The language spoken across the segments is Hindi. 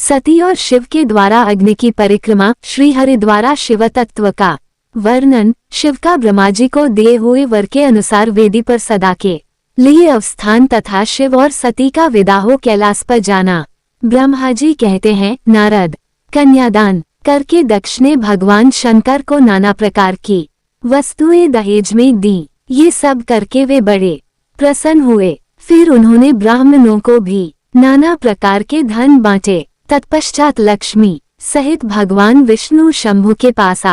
सती और शिव के द्वारा अग्नि की परिक्रमा। श्रीहरि द्वारा शिव तत्व का वर्णन। शिव का ब्रह्मा जी को दिए हुए वर के अनुसार वेदी पर सदा के लिए अवस्थान तथा शिव और सती का विदाहो कैलाश पर जाना। ब्रह्मा जी कहते हैं, नारद, कन्यादान करके दक्ष ने भगवान शंकर को नाना प्रकार की वस्तुएं दहेज में दी। ये सब करके वे बड़े प्रसन्न हुए। फिर उन्होंने ब्राह्मणों को भी नाना प्रकार के धन बांटे। तत्पश्चात लक्ष्मी सहित भगवान विष्णु शंभु के पास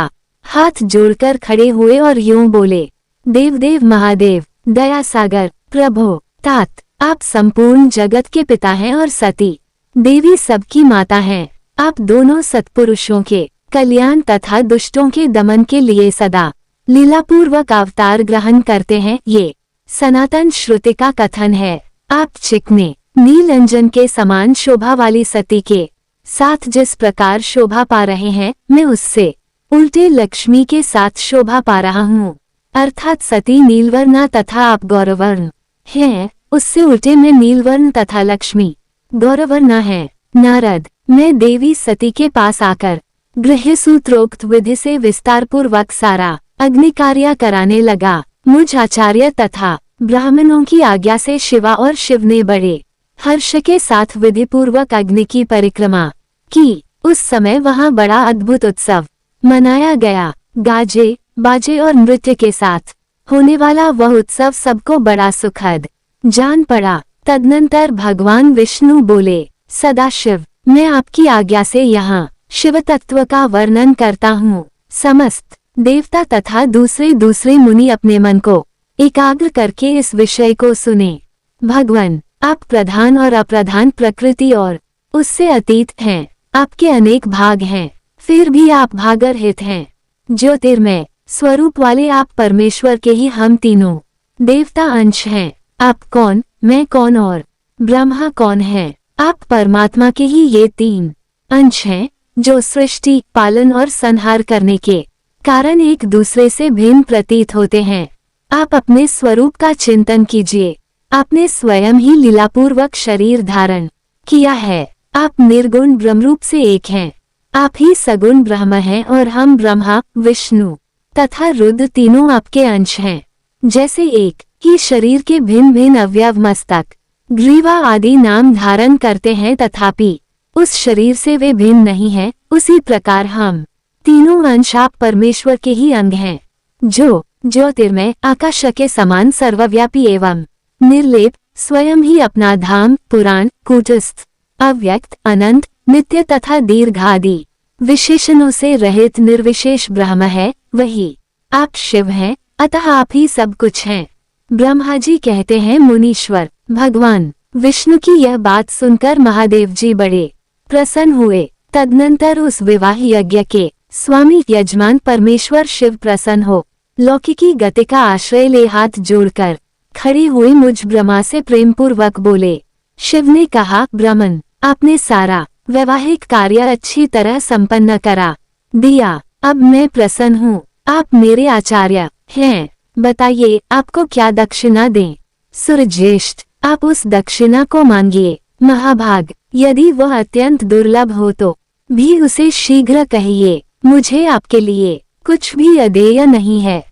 हाथ जोड़कर खड़े हुए और यूं बोले, देवदेव महादेव, दया सागर, प्रभो, तात, आप संपूर्ण जगत के पिता हैं और सती देवी सबकी माता हैं। आप दोनों सत्पुरुषों के कल्याण तथा दुष्टों के दमन के लिए सदा लीलापूर्वक अवतार ग्रहण करते हैं। ये सनातन श्रुति का कथन है। आप चिकने नीलंजन के समान शोभा वाली सती के साथ जिस प्रकार शोभा पा रहे हैं, मैं उससे उल्टे लक्ष्मी के साथ शोभा पा रहा हूँ। अर्थात सती नीलवर्ण तथा आप गौरवर्ण हैं, उससे उल्टे में नीलवर्ण तथा लक्ष्मी गौरवर्ण है। नारद, मैं देवी सती के पास आकर गृह सूत्रोक्त विधि से विस्तार पूर्वक सारा अग्नि कार्य कराने लगा। मुझ आचार्य तथा ब्राह्मणों की आज्ञा से शिवा और शिव ने बड़े हर्ष के साथ विधि पूर्वक अग्नि की परिक्रमा की। उस समय वहां बड़ा अद्भुत उत्सव मनाया गया। गाजे बाजे और नृत्य के साथ होने वाला वह उत्सव सबको बड़ा सुखद जान पड़ा। तदनंतर भगवान विष्णु बोले, सदाशिव, मैं आपकी आज्ञा से यहाँ शिव तत्व का वर्णन करता हूँ। समस्त देवता तथा दूसरे मुनि अपने मन को एकाग्र करके इस विषय को सुने। भगवान, आप प्रधान और अप्रधान प्रकृति और उससे अतीत हैं। आपके अनेक भाग हैं, फिर भी आप भागरहित हैं। ज्योतिर्मय स्वरूप वाले आप परमेश्वर के ही हम तीनों देवता अंश हैं। आप कौन, मैं कौन और ब्रह्मा कौन है? आप परमात्मा के ही ये तीन अंश हैं जो सृष्टि, पालन और संहार करने के कारण एक दूसरे से भिन्न प्रतीत होते हैं। आप अपने स्वरूप का चिंतन कीजिए। आपने स्वयं ही लीलापूर्वक शरीर धारण किया है। आप निर्गुण ब्रह्मरूप से एक हैं। आप ही सगुण ब्रह्म हैं और हम ब्रह्मा, विष्णु तथा रुद्र तीनों आपके अंश हैं। जैसे एक ही शरीर के भिन्न भिन्न अवयव मस्तक, ग्रीवा आदि नाम धारण करते हैं, तथापि उस शरीर से वे भिन्न नहीं हैं, उसी प्रकार हम तीनों अंश आप परमेश्वर के ही अंग हैं, जो ज्योतिर्मय आकाश के समान सर्वव्यापी एवं निर्लेप स्वयं ही अपना धाम, पुराण, कूटस्थ, अव्यक्त, अनंत, नित्य तथा दीर्घ आदि विशेषणों से रहित निर्विशेष ब्रह्म है। वही आप शिव हैं, अतः आप ही सब कुछ हैं। ब्रह्मा जी कहते हैं, मुनीश्वर, भगवान विष्णु की यह बात सुनकर महादेव जी बड़े प्रसन्न हुए। तदनंतर उस विवाह यज्ञ के स्वामी यजमान परमेश्वर शिव प्रसन्न हो लौकिकी गति का आश्रय ले हाथ जोड़कर खड़े हुए मुझ ब्रह्मा से प्रेम पूर्वक बोले। शिव ने कहा, ब्रह्मन, आपने सारा वैवाहिक कार्य अच्छी तरह संपन्न करा दिया। अब मैं प्रसन्न हूँ। आप मेरे आचार्य हैं। बताइए, आपको क्या दक्षिणा दें? सुरज्येष्ठ, आप उस दक्षिणा को मांगिए। महाभाग, यदि वह अत्यंत दुर्लभ हो तो भी उसे शीघ्र कहिए। मुझे आपके लिए कुछ भी अदेय नहीं है।